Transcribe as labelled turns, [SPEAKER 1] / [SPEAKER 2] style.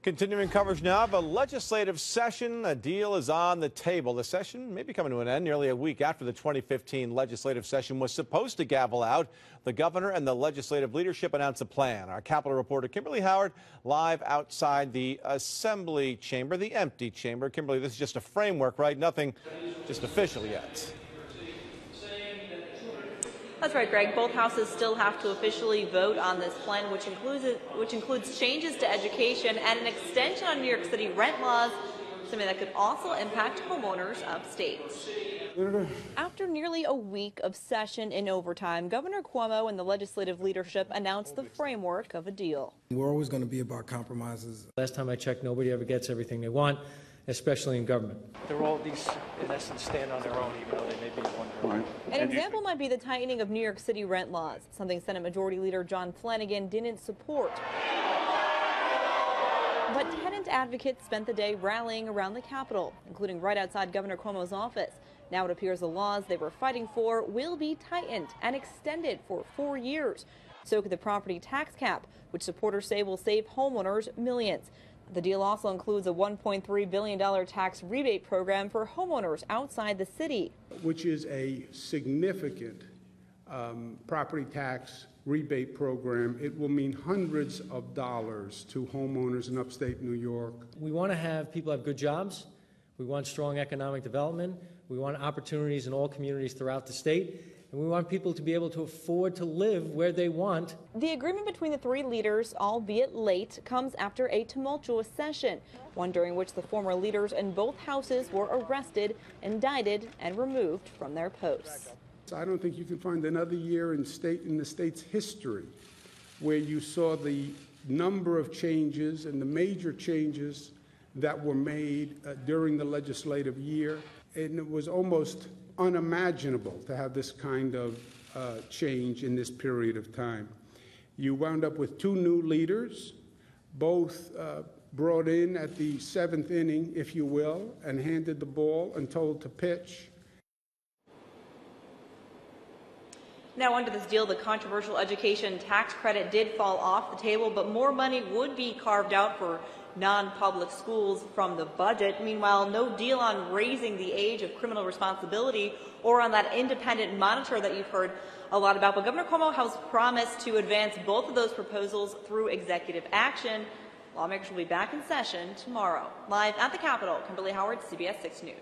[SPEAKER 1] Continuing coverage now of a legislative session. A deal is on the table. The session may be coming to an end nearly a week after the 2015 legislative session was supposed to gavel out. The governor and the legislative leadership announced a plan. Our Capitol reporter Kimberly Howard live outside the Assembly chamber, the empty chamber. Kimberly, this is just a framework, right? Nothing just official yet.
[SPEAKER 2] That's right, Greg. Both houses still have to officially vote on this plan, which includes changes to education and an extension on New York City rent laws, something that could also impact homeowners upstate. After nearly a week of session in overtime, Governor Cuomo and the legislative leadership announced the framework of a deal.
[SPEAKER 3] We're always going to be about compromises.
[SPEAKER 4] Last time I checked, nobody ever gets everything they want, especially in government.
[SPEAKER 5] They're all, these, in essence, stand on their own, even though they may be one group.
[SPEAKER 2] An example might be the tightening of New York City rent laws, something Senate Majority Leader John Flanagan didn't support. But tenant advocates spent the day rallying around the Capitol, including right outside Governor Cuomo's office. Now it appears the laws they were fighting for will be tightened and extended for 4 years. So could the property tax cap, which supporters say will save homeowners millions. The deal also includes a $1.3 billion tax rebate program for homeowners outside the city,
[SPEAKER 6] which is a significant property tax rebate program. It will mean hundreds of dollars to homeowners in upstate New York.
[SPEAKER 4] We want to have people have good jobs. We want strong economic development. We want opportunities in all communities throughout the state. And we want people to be able to afford to live where they want.
[SPEAKER 2] The agreement between the three leaders, albeit late, comes after a tumultuous session, one during which the former leaders in both houses were arrested, indicted, and removed from their posts.
[SPEAKER 6] I don't think you can find another year in the state's history where you saw the number of changes and the major changes that were made during the legislative year. And it was almost unimaginable to have this kind of change in this period of time. You wound up with two new leaders, both brought in at the 7th inning, if you will, and handed the ball and told to pitch.
[SPEAKER 2] Now, under this deal, the controversial education tax credit did fall off the table, but more money would be carved out for non-public schools from the budget. Meanwhile, no deal on raising the age of criminal responsibility or on that independent monitor that you've heard a lot about. But Governor Cuomo has promised to advance both of those proposals through executive action. Lawmakers will be back in session tomorrow. Live at the Capitol, Kimberly Howard, CBS 6 News.